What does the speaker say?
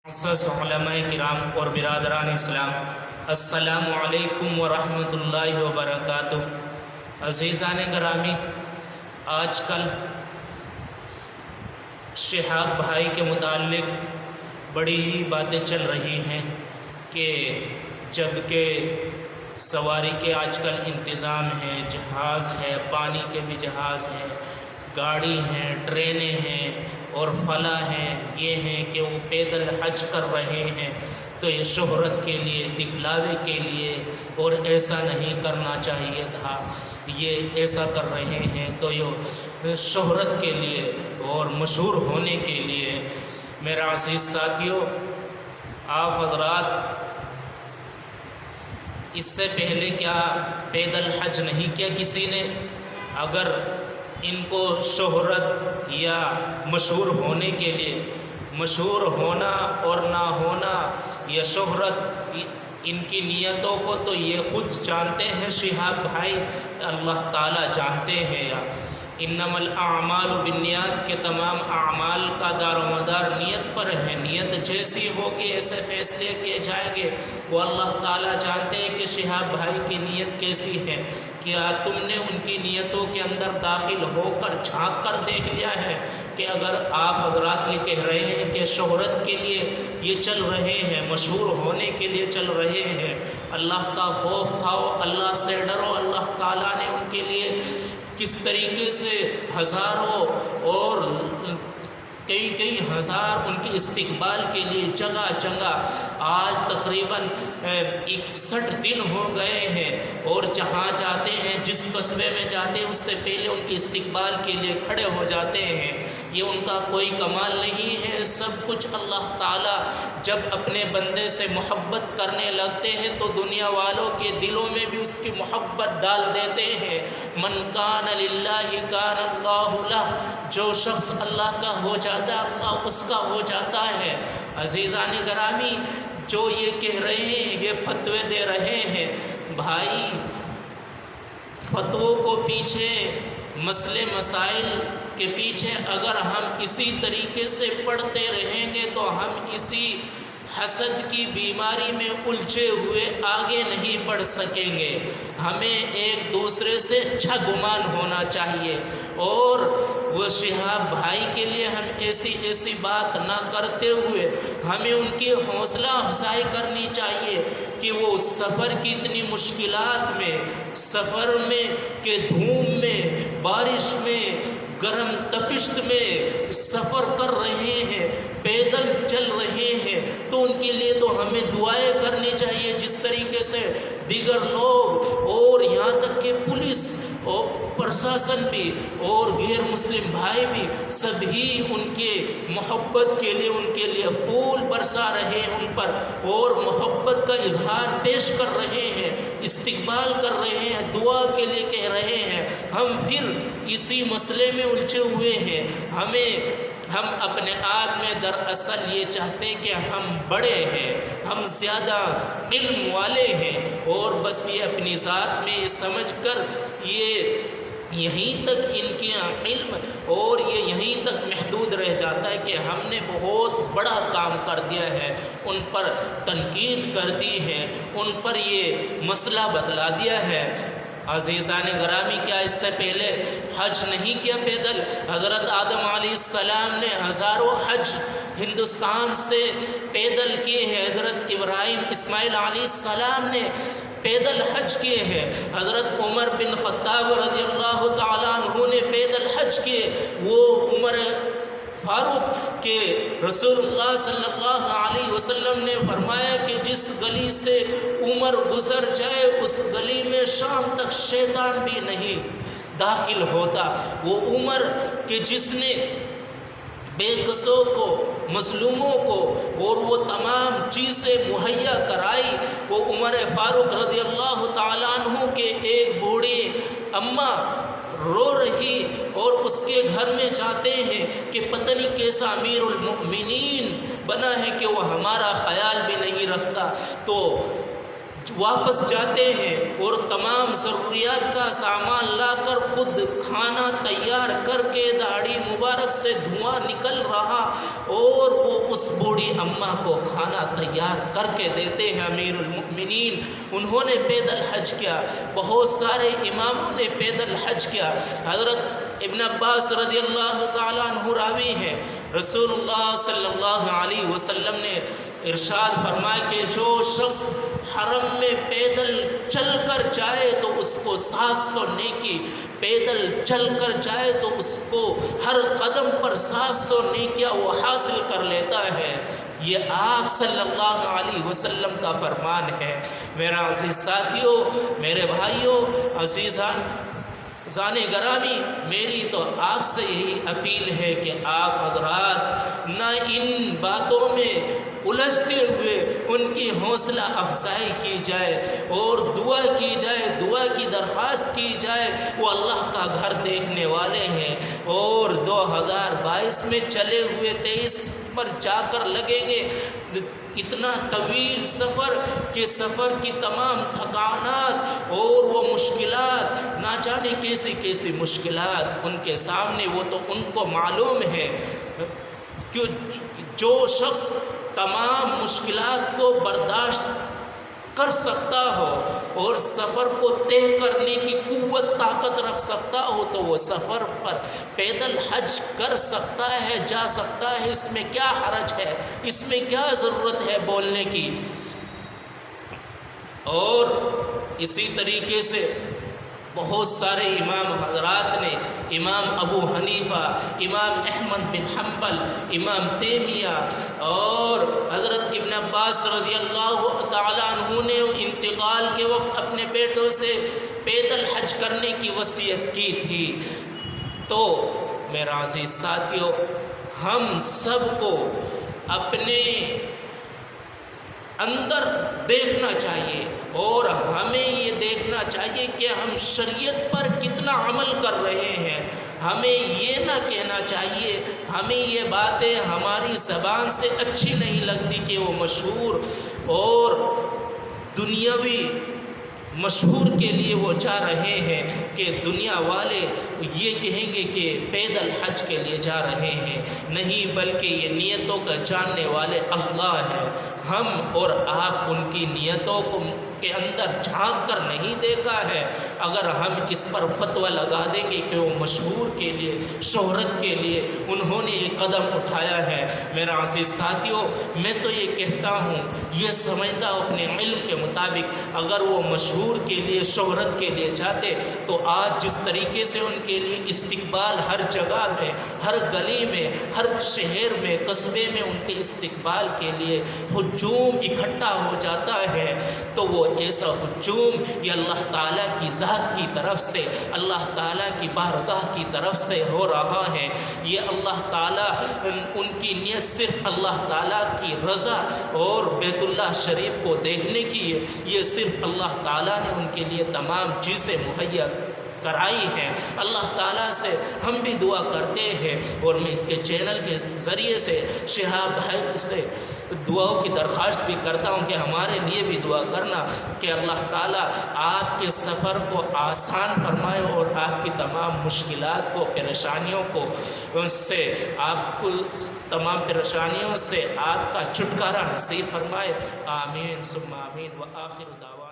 معزز علماء کرام اور برادران اسلام، السلام علیکم ورحمۃ اللہ وبرکاتہ۔ عزیزان گرامی، آج کل شہاب بھائی کے متعلق بڑی ہی باتیں چل رہی ہیں کہ جب کہ سواری کے آج کل انتظام ہیں، جہاز ہے، پانی کے بھی جہاز ہیں، گاڑی ہیں، ٹرینیں ہیں اور فلاں ہیں، یہ ہیں کہ وہ پیدل حج کر رہے ہیں، تو یہ شہرت کے لیے، دکھلاوے کے لیے، اور ایسا نہیں کرنا چاہیے تھا، یہ ایسا کر رہے ہیں تو یہ شہرت کے لیے اور مشہور ہونے کے لیے۔ میرا عزیز ساتھیو، آپ حضرات اس سے پہلے کیا پیدل حج نہیں کیا کسی نے؟ اگر ان کو شہرت یا مشہور ہونے کے لیے، مشہور ہونا اور نہ ہونا یا شہرت، ان کی نیتوں کو تو یہ خود جانتے ہیں شہاب بھائی، اللہ تعالیٰ جانتے ہیں۔ یا انما الاعمال بالنیات کے تمام اعمال کا دار و مدار نیت پر ہے، نیت جیسی ہوگی ایسے فیصلے کیے جائیں گے۔ وہ اللہ تعالیٰ جانتے ہیں کہ شہاب بھائی کی نیت کیسی ہے۔ کیا تم نے ان کی نیتوں کے اندر داخل ہو کر جھانک کر دیکھ لیا ہے کہ اگر آپ حضرات یہ کہہ رہے ہیں کہ شہرت کے لیے یہ چل رہے ہیں، مشہور ہونے کے لیے چل رہے ہیں، اللہ کا خوف کھاؤ، اللہ سے ڈرو۔ اللہ تعالیٰ نے ان کے لیے کس طریقے سے ہزاروں اور کئی ہزار ان کے استقبال کے لیے جگہ جگہ آج تقریباً 61 دن ہو گئے ہیں، اور جہاں جاتے ہیں، جس قصبے میں جاتے ہیں، اس سے پہلے ان کے استقبال کے لیے کھڑے ہو جاتے ہیں۔ یہ ان کا کوئی کمال نہیں ہے، سب کچھ اللہ تعالیٰ جب اپنے بندے سے محبت کرنے لگتے ہیں تو دنیا والوں کے دلوں میں بھی اس کی محبت ڈال دیتے ہیں۔ من کان للہ کان اللہ لہ، جو شخص اللہ کا ہو جاتا ہے اللہ اس کا ہو جاتا ہے۔ عزیزان گرامی، جو یہ کہہ رہے ہیں، یہ فتوے دے رہے ہیں، بھائی فتووں کو پیچھے، مسئلے مسائل کے پیچھے اگر ہم اسی طریقے سے پڑھتے رہیں گے تو ہم اسی حسد کی بیماری میں الجھے ہوئے آگے نہیں بڑھ سکیں گے۔ ہمیں ایک دوسرے سے اچھا گمان ہونا چاہیے، اور وہ شہاب بھائی کے لیے ہم ایسی بات نہ کرتے ہوئے ہمیں ان کی حوصلہ افزائی کرنی چاہیے کہ وہ سفر کی اتنی مشکلات میں، سفر میں کہ دھوم میں، بارش میں، گرم تپشت میں سفر کر رہے ہیں، پیدل چل رہے ہیں، تو ان کے لیے تو ہمیں دعائیں کرنی چاہیے، جس طریقے سے دیگر لوگ اور یہاں تک کہ پولیس اور پرشاسن بھی اور غیر مسلم بھائی بھی سبھی ان کے محبت کے لیے، ان کے لیے پھول برسا رہے ہیں ان پر، اور محبت کا اظہار پیش کر رہے ہیں، استقبال کر رہے ہیں، دعا کے لیے کہہ رہے ہیں۔ ہم پھر اسی مسئلے میں الجھے ہوئے ہیں۔ ہم اپنے آپ میں دراصل یہ چاہتے ہیں کہ ہم بڑے ہیں، ہم زیادہ علم والے ہیں، اور بس یہ اپنی ذات میں یہ سمجھ کر یہ یہیں تک ان کے علم اور یہ یہیں تک محدود رہ جاتا ہے کہ ہم نے بہت بڑا کام کر دیا ہے، ان پر تنقید کر دی ہے، ان پر یہ مسئلہ بتلا دیا ہے۔ عزیزان گرامی، کیا اس سے پہلے حج نہیں کیا پیدل؟ حضرت آدم علیہ السلام نے ہزاروں حج ہندوستان سے پیدل کیے ہیں، حضرت ابراہیم اسماعیل علیہ السلام نے پیدل حج کیے ہیں، حضرت عمر بن خطاب رضی اللہ تعالیٰ عنہ نے پیدل حج کیے۔ وہ عمر فاروق کے رسول اللہ صلی اللہ علیہ وسلم نے فرمایا کہ جس گلی سے عمر گزر جائے اس گلی میں شام تک شیطان بھی نہیں داخل ہوتا۔ وہ عمر کہ جس نے بے کسوں کو، مظلوموں کو اور وہ تمام چیزیں مہیا کرائی، وہ عمر فاروق رضی اللہ تعالیٰ عنہ کے ایک بوڑھی اماں رو رہی اور اس کے گھر میں جاتے ہیں کہ پتہ نہیں کیسا امیر المؤمنین بنا ہے کہ وہ ہمارا خیال بھی نہیں رکھتا۔ تو واپس جاتے ہیں اور تمام ضروریات کا سامان لا کر خود کھانا تیار کر کے داڑھی مبارک سے دھواں نکل رہا اور وہ اس بوڑھی اماں کو کھانا تیار کر کے دیتے ہیں۔ امیر المؤمنین انہوں نے پیدل حج کیا، بہت سارے اماموں نے پیدل حج کیا۔ حضرت ابن عباس رضی اللہ تعالیٰ عنہ راوی ہیں، رسول اللہ صلی اللہ علیہ وسلم نے ارشاد فرمایا کہ جو شخص حرم میں پیدل چل کر جائے تو اس کو 700 نیکی، پیدل چل کر جائے تو اس کو ہر قدم پر 700 نیکیاں وہ حاصل کر لیتا ہے۔ یہ آپ صلی اللہ علیہ وسلم کا فرمان ہے۔ میرا عزیز ساتھیوں، میرے بھائیوں، عزیزان زان گرامی، میری تو آپ سے یہی اپیل ہے کہ آپ حضرات نہ ان باتوں میں الجھتے ہوئے ان کی حوصلہ افزائی کی جائے اور دعا کی جائے، دعا کی درخواست کی جائے۔ وہ اللہ کا گھر دیکھنے والے ہیں اور 2022 میں چلے ہوئے 23 پر جا کر لگیں گے۔ اتنا طویل سفر کہ سفر کی تمام تھکانات اور وہ مشکلات، نہ جانے کیسی کیسی مشکلات ان کے سامنے، وہ تو ان کو معلوم ہے کہ جو شخص تمام مشکلات کو برداشت کر سکتا ہو اور سفر کو طے کرنے کی قوت طاقت رکھ سکتا ہو تو وہ سفر پر پیدل حج کر سکتا ہے، جا سکتا ہے۔ اس میں کیا حرج ہے، اس میں کیا ضرورت ہے بولنے کی؟ اور اسی طریقے سے بہت سارے امام حضرات نے، امام ابو حنیفہ، امام احمد بن حنبل، امام تیمیہ اور حضرت ابن عباس رضی اللہ تعالیٰ عنہ نے انتقال کے وقت اپنے بیٹوں سے پیدل حج کرنے کی وصیت کی تھی۔ تو میرا عزیز ساتھیوں، ہم سب کو اپنے اندر دیکھنا چاہیے اور ہمیں یہ دیکھنا چاہیے کہ ہم شریعت پر کتنا عمل کر رہے ہیں۔ ہمیں یہ نہ کہنا چاہیے، ہمیں یہ باتیں ہماری زبان سے اچھی نہیں لگتی کہ وہ مشہور اور دنیاوی مشہور کے لیے وہ جا رہے ہیں کہ دنیا والے یہ کہیں گے کہ پیدل حج کے لیے جا رہے ہیں، نہیں بلکہ یہ نیتوں کا جاننے والے اللہ ہیں۔ ہم اور آپ ان کی نیتوں کو کے اندر جھانک کر نہیں دیکھا ہے۔ اگر ہم اس پر فتویٰ لگا دیں گے کہ وہ مشہور کے لیے، شہرت کے لیے انہوں نے یہ قدم اٹھایا ہے، میرا عزیز ساتھیوں، میں تو یہ کہتا ہوں، یہ سمجھتا ہوں اپنے علم کے مطابق، اگر وہ مشہور کے لیے، شہرت کے لیے جاتے تو آج جس طریقے سے ان کے لیے استقبال ہر جگہ میں، ہر گلی میں، ہر شہر میں، قصبے میں ان کے استقبال کے لیے ہجوم اکٹھا ہو جاتا ہے، تو وہ ایسا ہجوم یہ اللہ تعالیٰ کی ذات کی طرف سے، اللہ تعالیٰ کی بارگاہ کی طرف سے ہو رہا ہے۔ یہ اللہ تعالیٰ ان کی نیت صرف اللہ تعالیٰ کی رضا اور بیت اللہ شریف کو دیکھنے کی ہے۔ یہ صرف اللہ تعالیٰ نے ان کے لیے تمام چیزیں مہیا کرائی ہیں۔ اللہ تعالیٰ سے ہم بھی دعا کرتے ہیں اور میں اس کے چینل کے ذریعے سے شہاب بھائی سے دعاؤں کی درخواست بھی کرتا ہوں کہ ہمارے لیے بھی دعا کرنا کہ اللہ تعالیٰ آپ کے سفر کو آسان فرمائے اور آپ کی تمام مشکلات کو، پریشانیوں کو، ان سے آپ کو تمام پریشانیوں سے آپ کا چھٹکارا نصیب فرمائے۔ آمین ثم آمین۔ وآخر دعوانا